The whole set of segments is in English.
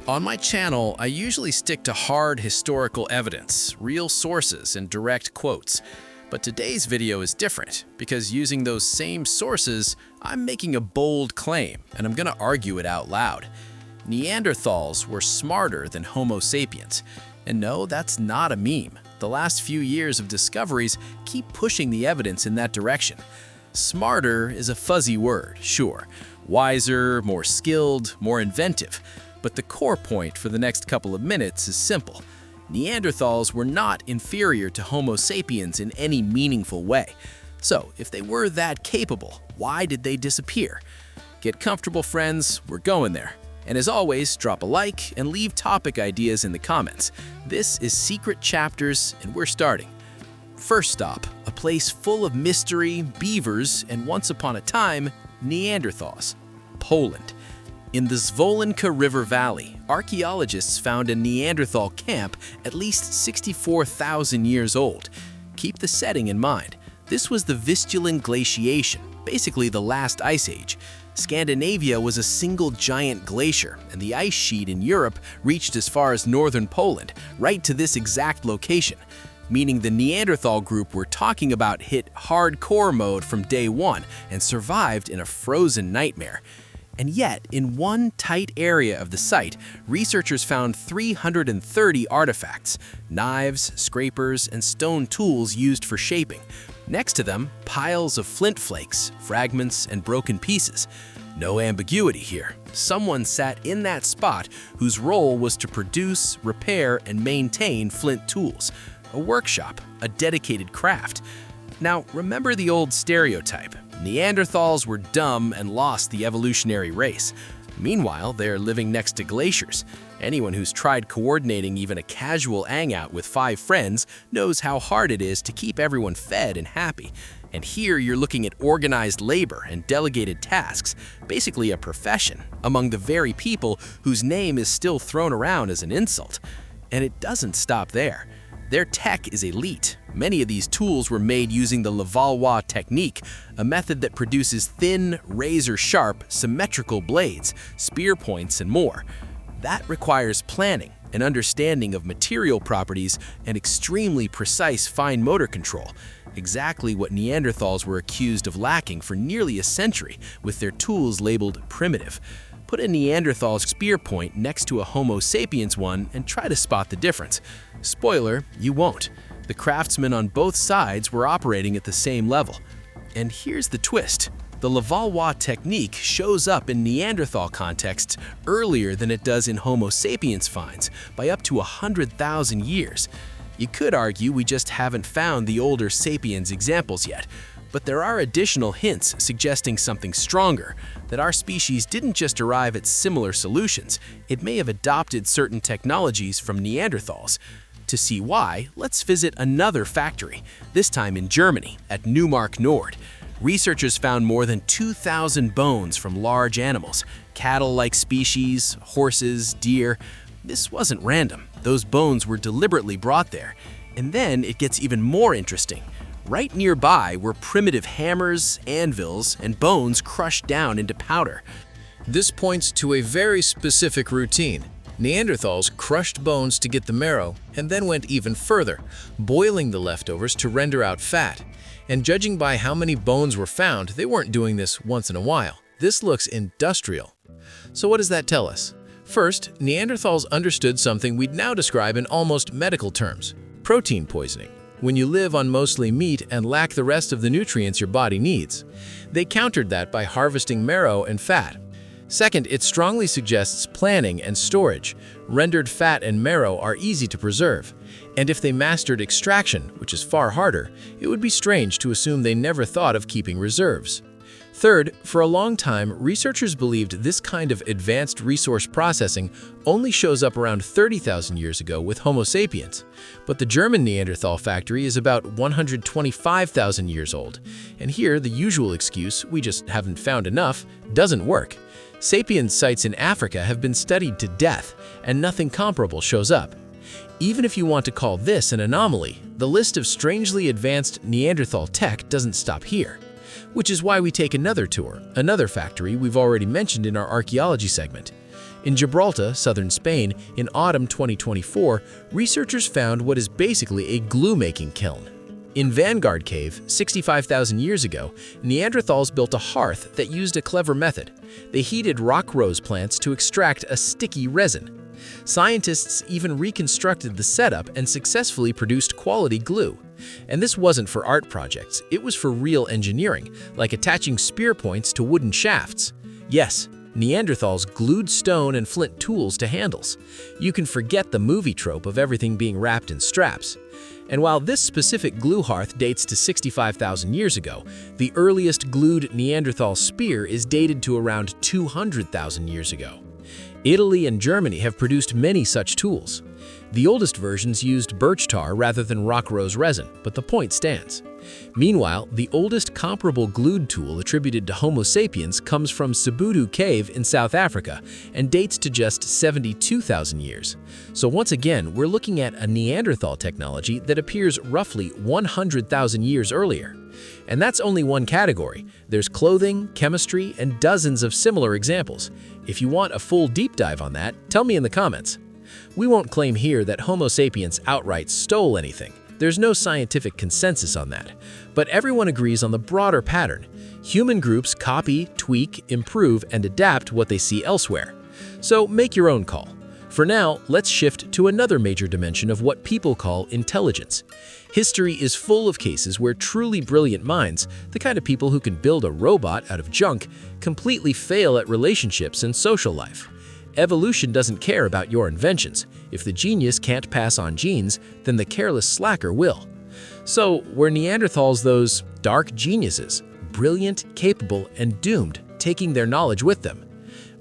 On my channel, I usually stick to hard historical evidence, real sources, and direct quotes. But today's video is different, because using those same sources, I'm making a bold claim, and I'm gonna argue it out loud. Neanderthals were smarter than Homo sapiens. And no, that's not a meme. The last few years of discoveries keep pushing the evidence in that direction. Smarter is a fuzzy word, sure. Wiser, more skilled, more inventive. But the core point for the next couple of minutes is simple. Neanderthals were not inferior to Homo sapiens in any meaningful way. So, if they were that capable, why did they disappear? Get comfortable, friends, we're going there. And as always, drop a like and leave topic ideas in the comments. This is Secret Chapters, and we're starting. First stop, a place full of mystery, beavers, and once upon a time, Neanderthals. Poland. In the Zwolenka River Valley, archaeologists found a Neanderthal camp at least 64,000 years old. Keep the setting in mind. This was the Vistulin glaciation, basically the last ice age. Scandinavia was a single giant glacier, and the ice sheet in Europe reached as far as northern Poland, right to this exact location. Meaning the Neanderthal group we're talking about hit hardcore mode from day one and survived in a frozen nightmare. And yet, in one tight area of the site, researchers found 330 artifacts, knives, scrapers, and stone tools used for shaping. Next to them, piles of flint flakes, fragments, and broken pieces. No ambiguity here. Someone sat in that spot whose role was to produce, repair, and maintain flint tools. A workshop, a dedicated craft. Now, remember the old stereotype. Neanderthals were dumb and lost the evolutionary race. Meanwhile, they're living next to glaciers. Anyone who's tried coordinating even a casual hangout with 5 friends knows how hard it is to keep everyone fed and happy. And here you're looking at organized labor and delegated tasks, basically a profession, among the very people whose name is still thrown around as an insult. And it doesn't stop there. Their tech is elite. Many of these tools were made using the Levallois technique, a method that produces thin, razor-sharp, symmetrical blades, spear points, and more. That requires planning, an understanding of material properties, and extremely precise fine motor control. Exactly what Neanderthals were accused of lacking for nearly a century, with their tools labeled primitive. Put a Neanderthal spear point next to a Homo sapiens one and try to spot the difference. Spoiler, you won't. The craftsmen on both sides were operating at the same level. And here's the twist. The Levallois technique shows up in Neanderthal contexts earlier than it does in Homo sapiens finds, by up to 100,000 years. You could argue we just haven't found the older sapiens examples yet, but there are additional hints suggesting something stronger, that our species didn't just arrive at similar solutions, it may have adopted certain technologies from Neanderthals. To see why, let's visit another factory, this time in Germany, at Neumark Nord. Researchers found more than 2,000 bones from large animals, cattle-like species, horses, deer. This wasn't random. Those bones were deliberately brought there. And then it gets even more interesting. Right nearby were primitive hammers, anvils, and bones crushed down into powder. This points to a very specific routine. Neanderthals crushed bones to get the marrow and then went even further, boiling the leftovers to render out fat. And judging by how many bones were found, they weren't doing this once in a while. This looks industrial. So what does that tell us? First, Neanderthals understood something we'd now describe in almost medical terms: protein poisoning, when you live on mostly meat and lack the rest of the nutrients your body needs. They countered that by harvesting marrow and fat. Second, it strongly suggests planning and storage. Rendered fat and marrow are easy to preserve. And if they mastered extraction, which is far harder, it would be strange to assume they never thought of keeping reserves. Third, for a long time, researchers believed this kind of advanced resource processing only shows up around 30,000 years ago with Homo sapiens. But the German Neanderthal factory is about 125,000 years old. And here, the usual excuse, we just haven't found enough, doesn't work. Sapiens sites in Africa have been studied to death, and nothing comparable shows up. Even if you want to call this an anomaly, the list of strangely advanced Neanderthal tech doesn't stop here. Which is why we take another tour, another factory we've already mentioned in our archaeology segment. In Gibraltar, southern Spain, in autumn 2024, researchers found what is basically a glue-making kiln. In Vanguard Cave, 65,000 years ago, Neanderthals built a hearth that used a clever method. They heated rock rose plants to extract a sticky resin. Scientists even reconstructed the setup and successfully produced quality glue. And this wasn't for art projects, it was for real engineering, like attaching spear points to wooden shafts. Yes, Neanderthals glued stone and flint tools to handles. You can forget the movie trope of everything being wrapped in straps. And while this specific glue hearth dates to 65,000 years ago, the earliest glued Neanderthal spear is dated to around 200,000 years ago. Italy and Germany have produced many such tools. The oldest versions used birch tar rather than rock rose resin, but the point stands. Meanwhile, the oldest comparable glued tool attributed to Homo sapiens comes from Sibutu Cave in South Africa and dates to just 72,000 years. So once again, we're looking at a Neanderthal technology that appears roughly 100,000 years earlier. And that's only one category. There's clothing, chemistry, and dozens of similar examples. If you want a full deep dive on that, tell me in the comments. We won't claim here that Homo sapiens outright stole anything. There's no scientific consensus on that. But everyone agrees on the broader pattern. Human groups copy, tweak, improve, and adapt what they see elsewhere. So make your own call. For now, let's shift to another major dimension of what people call intelligence. History is full of cases where truly brilliant minds, the kind of people who can build a robot out of junk, completely fail at relationships and social life. Evolution doesn't care about your inventions. If the genius can't pass on genes, then the careless slacker will. So, were Neanderthals those dark geniuses, brilliant, capable, and doomed, taking their knowledge with them?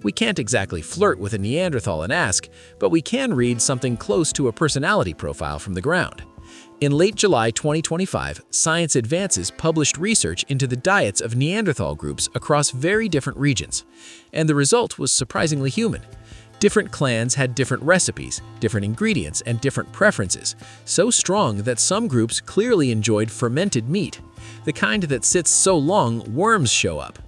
We can't exactly flirt with a Neanderthal and ask, but we can read something close to a personality profile from the ground. In late July 2025, Science Advances published research into the diets of Neanderthal groups across very different regions, and the result was surprisingly human. Different clans had different recipes, different ingredients, and different preferences, so strong that some groups clearly enjoyed fermented meat, the kind that sits so long worms show up.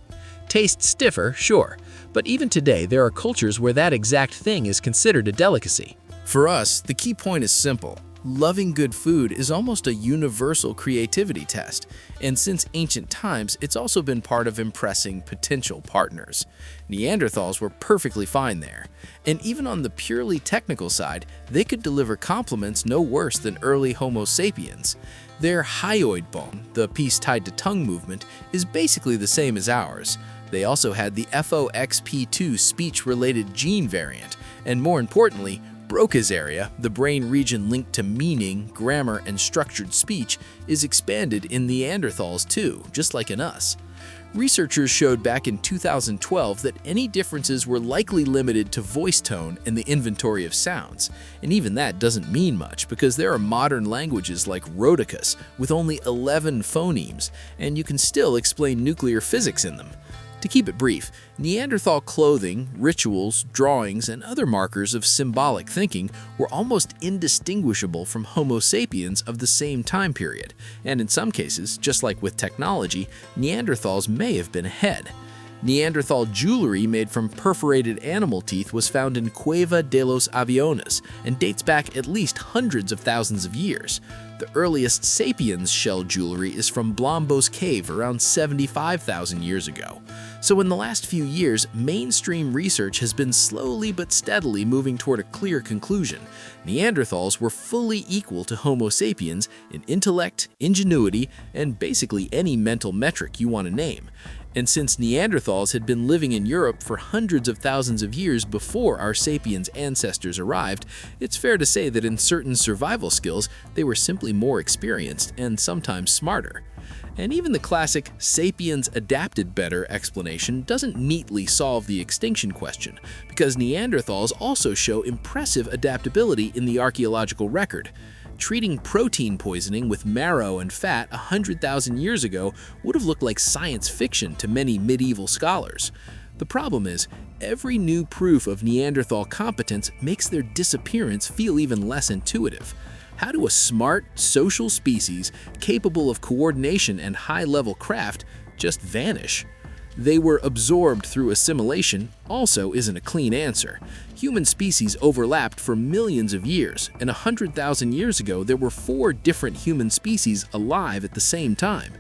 Tastes stiffer, sure, but even today there are cultures where that exact thing is considered a delicacy. For us, the key point is simple. Loving good food is almost a universal creativity test, and since ancient times, it's also been part of impressing potential partners. Neanderthals were perfectly fine there, and even on the purely technical side, they could deliver compliments no worse than early Homo sapiens. Their hyoid bone, the piece tied to tongue movement, is basically the same as ours. They also had the FOXP2 speech-related gene variant, and more importantly, Broca's area, the brain region linked to meaning, grammar, and structured speech, is expanded in Neanderthals too, just like in us. Researchers showed back in 2012 that any differences were likely limited to voice tone and the inventory of sounds. And even that doesn't mean much because there are modern languages like Rhoticus with only 11 phonemes, and you can still explain nuclear physics in them. To keep it brief, Neanderthal clothing, rituals, drawings, and other markers of symbolic thinking were almost indistinguishable from Homo sapiens of the same time period, and in some cases, just like with technology, Neanderthals may have been ahead. Neanderthal jewelry made from perforated animal teeth was found in Cueva de los Aviones and dates back at least hundreds of thousands of years. The earliest sapiens shell jewelry is from Blombos Cave around 75,000 years ago. So in the last few years, mainstream research has been slowly but steadily moving toward a clear conclusion. Neanderthals were fully equal to Homo sapiens in intellect, ingenuity, and basically any mental metric you want to name. And since Neanderthals had been living in Europe for hundreds of thousands of years before our sapiens ancestors arrived, it's fair to say that in certain survival skills, they were simply more experienced and sometimes smarter. And even the classic sapiens adapted better explanation doesn't neatly solve the extinction question, because Neanderthals also show impressive adaptability in the archaeological record. Treating protein poisoning with marrow and fat 100,000 years ago would have looked like science fiction to many medieval scholars. The problem is, every new proof of Neanderthal competence makes their disappearance feel even less intuitive. How do a smart, social species capable of coordination and high-level craft just vanish? They were absorbed through assimilation also isn't a clean answer. Human species overlapped for millions of years, and 100,000 years ago there were 4 different human species alive at the same time.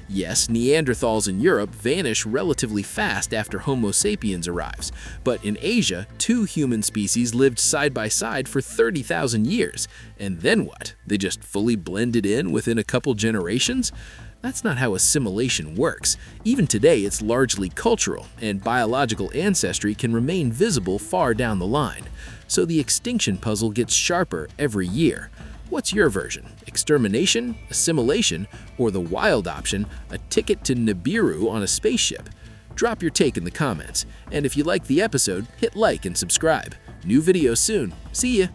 Yes, Neanderthals in Europe vanish relatively fast after Homo sapiens arrives, but in Asia, 2 human species lived side by side for 30,000 years. And then what? They just fully blended in within a couple generations? That's not how assimilation works. Even today, it's largely cultural, and biological ancestry can remain visible far down the line. So the extinction puzzle gets sharper every year. What's your version? Extermination, assimilation, or the wild option, a ticket to Nibiru on a spaceship? Drop your take in the comments, and if you liked the episode, hit like and subscribe. New videos soon. See ya!